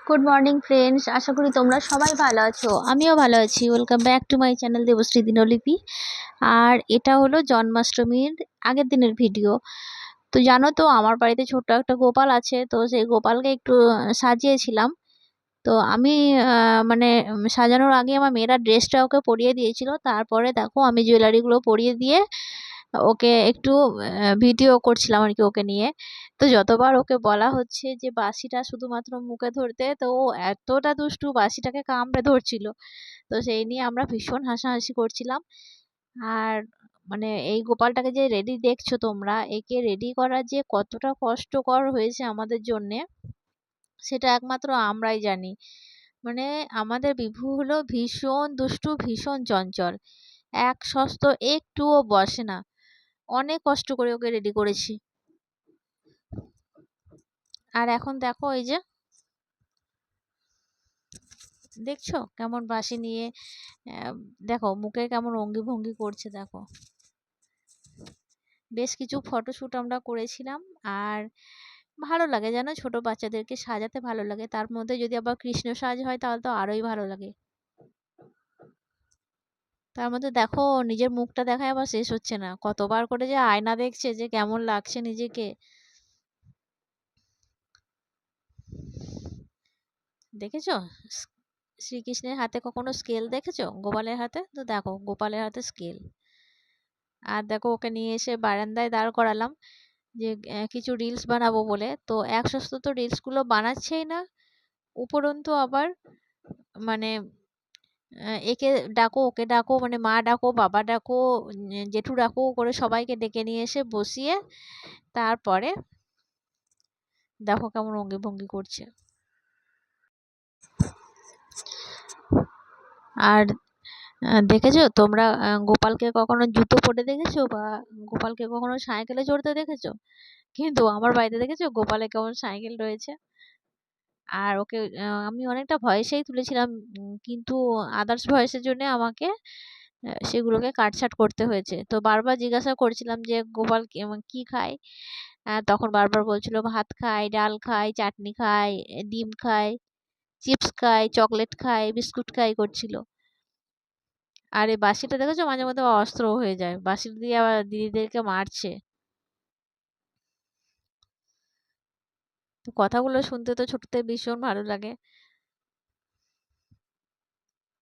Good morning friends, আশা করি তোমরা সবাই ভালো আছো। আমিও ভালো আছি। Welcome back to my channel Debashree Dinlipi. আর এটা হলো জন্মাষ্টমীর আগের দিনের ভিডিও। তো জানো তো আমার বাড়িতে ছোট্ট একটা গোপাল আছে, তো সেই গোপালকে একটু সাজিয়েছিলাম। তো আমি সাজানোর আগে আমার মেয়েরা ড্রেসটা ওকে পরিয়ে দিয়েছিল। তারপরে দেখো আমি জুয়েলারিগুলো পরিয়ে দিয়ে ওকে একটু ভিডিও করছিলাম আর কি ওকে নিয়ে। তো যতবার ওকে বলা হচ্ছে যে বাঁশিটা শুধুমাত্র মুখে ধরতে, তো ও এতটা দুষ্টু বাঁশিটাকে কামড়ে ধরছিল। তো সেই নিয়ে আমরা ভীষণ হাসাহাসি করছিলাম। আর এই গোপালটাকে যে রেডি দেখছো তোমরা, একে রেডি করা যে কতটা কষ্টকর হয়েছে আমাদের জন্যে, সেটা একমাত্র আমরাই জানি। আমাদের বিভু হলো ভীষণ দুষ্টু, ভীষণ চঞ্চল, এক সস্ত একটুও বসে না। অনেক কষ্ট করে ওকে রেডি করেছি। আর এখন দেখো, এই যে দেখছো কেমন বাঁশি নিয়ে দেখো মুখে কেমন অঙ্গি ভঙ্গি করছে। দেখো বেশ কিছু ফটোশ্যুট আমরা করেছিলাম। আর ভালো লাগে জানো, ছোট বাচ্চাদেরকে সাজাতে ভালো লাগে। তার মধ্যে যদি আবার কৃষ্ণ সাজ হয় তাহলে তো আরোই ভালো লাগে। তার মধ্যে দেখো নিজের মুখটা দেখায় আবার শেষ হচ্ছে না, কতবার করে যে আয়না দেখছে যে কেমন লাগছে নিজেকে। দেখেছো শ্রীকৃষ্ণের হাতে কখনো স্কেল দেখেছো? গোপালের হাতে তো দেখো গোপালের হাতে স্কেল। আর দেখো ওকে নিয়ে এসে বারান্দায় দাঁড় করালাম যে কিছু রিলস বানাবো বলে। তো এক সপ্তাহ তো রিলসগুলো বানাচ্ছেই না, উপরন্তু আবার মানে একে ডাকো ওকে ডাকো, মা ডাকো বাবা ডাকো জেঠু ডাকো করে সবাইকে ডেকে নিয়ে এসে বসিয়ে তারপরে দেখো কেমন অঙ্গি ভঙ্গি করছে। আর দেখেছো তোমরা গোপালকে কখনো জুতো পরে দেখেছো, বা গোপালকে কখনো সাইকেলে চড়তে দেখেছো? কিন্তু আমার বাড়িতে দেখেছো গোপালের কেমন সাইকেল রয়েছে। আর ওকে আমি অনেকটা ভয়েসেই তুলেছিলাম, কিন্তু আদার্স ভয়েসের জন্য আমাকে সেগুলোকে কাটছাট করতে হয়েছে। তো বারবার জিজ্ঞাসা করছিলাম যে গোপাল কি খায়। তখন বারবার বলছিল ভাত খায়, ডাল খায়, চাটনি খায়, ডিম খায়, চিপস খায়, চকলেট খায়, বিস্কুট খায় করছিল। আর এই বাঁশিটা দেখেছো মাঝে মধ্যে অস্ত্র হয়ে যায়, বাঁশি দিয়ে আবার দিদিদেরকে মারছে। তো কথাগুলো শুনতে তো ছোটতে ভীষণ ভালো লাগে।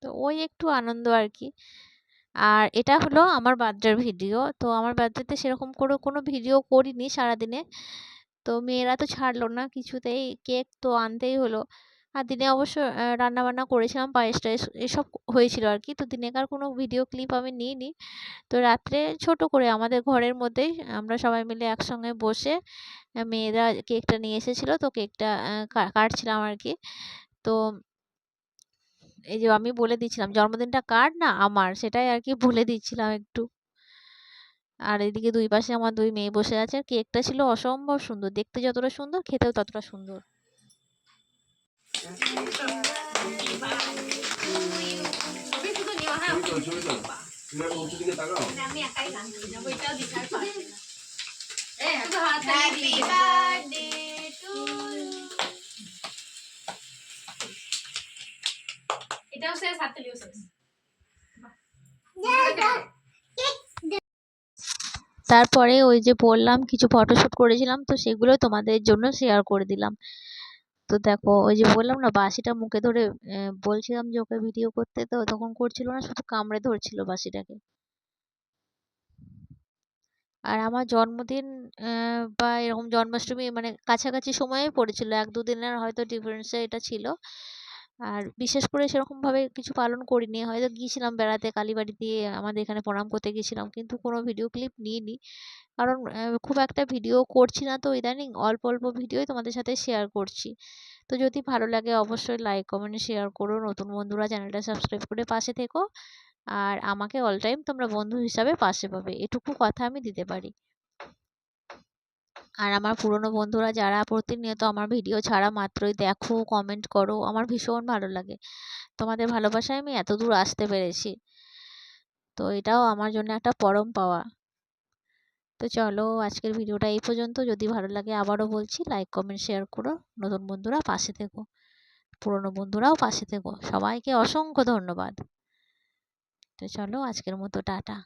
তো ওই একটু আনন্দ আর কি। আর এটা হলো আমার বার্থডের ভিডিও। তো আমার বার্থডেতে সেরকম করে কোনো ভিডিও করিনি সারাদিনে। তো মেয়েরা তো ছাড়লো না কিছুতেই, কেক তো আনতেই হলো। আর দিনে অবশ্য রান্না বান্না করেছিলাম, পায়েস টায়েস এসব হয়েছিল আর কি। তো দিনেকার কোনো ভিডিও ক্লিপ আমি নিইনি। তো রাত্রে ছোট করে আমাদের ঘরের মধ্যেই আমরা সবাই মিলে একসঙ্গে বসে মেয়েরা কেকটা নিয়ে এসেছিলো, তো কেকটা কাটছিলাম আর কি। তো এই যে আমি বলে দিচ্ছিলাম জন্মদিনটা কার না আমার, সেটাই আর কি বলে দিচ্ছিলাম একটু। আর এদিকে দুই পাশে আমার দুই মেয়ে বসে আছে। আর কেকটা ছিল অসম্ভব সুন্দর, দেখতে যতটা সুন্দর খেতেও ততটা সুন্দর। এটাও শেষ, হাততালিও শেষ। তারপরে ওই যে বললাম কিছু ফটোশ্যুট করেছিলাম, তো সেগুলো তোমাদের জন্য শেয়ার করে দিলাম। তো দেখো ওই যে বললাম না বাঁশিটা মুখে ধরে বলছিলাম যে ওকে ভিডিও করতে, তো তখন করছিল না, শুধু কামড়ে ধরছিল বাঁশিটাকে। আর আমার জন্মদিন বা এরকম জন্মাষ্টমী কাছাকাছি সময়ে পড়েছিল, 1-2 দিনের হয়তো ডিফারেন্সে এটা ছিল। আর বিশেষ করে সেরকম ভাবে কিছু পালন করিনি, হয়তো গিয়েছিলাম বেড়াতে কালীবাড়ি দিয়ে আমাদের এখানে প্রণাম করতে গেছিলাম, কিন্তু কোনো ভিডিও ক্লিপ নিইনি। কারণ খুব একটা ভিডিও করছি না তো ইদানিং, অল্প অল্প ভিডিওই তোমাদের সাথে শেয়ার করছি। তো যদি ভালো লাগে অবশ্যই লাইক কমেন্ট শেয়ার করো। নতুন বন্ধুরা চ্যানেলটা সাবস্ক্রাইব করে পাশে থেকো। আর আমাকে অল টাইম তোমরা বন্ধু হিসাবে পাশে পাবে, এটুকু কথা আমি দিতে পারি। আর আমার পুরনো বন্ধুরা যারা প্রতিনিয়ত আমার ভিডিও ছাড়া মাত্রই দেখো, কমেন্ট করো, আমার ভীষণ ভালো লাগে। তোমাদের ভালোবাসায় আমি এত দূর আসতে পেরেছি, তো এটাও আমার জন্য একটা পরম পাওয়া। তো চলো আজকের ভিডিওটা এই পর্যন্ত। যদি ভালো লাগে আবারও বলছি লাইক কমেন্ট শেয়ার করো, নতুন বন্ধুরা পাশে থেকো। পুরনো বন্ধুরাও পাশে থেকো। সবাইকে অসংখ্য ধন্যবাদ। তো চলো আজকের মতো টাটা।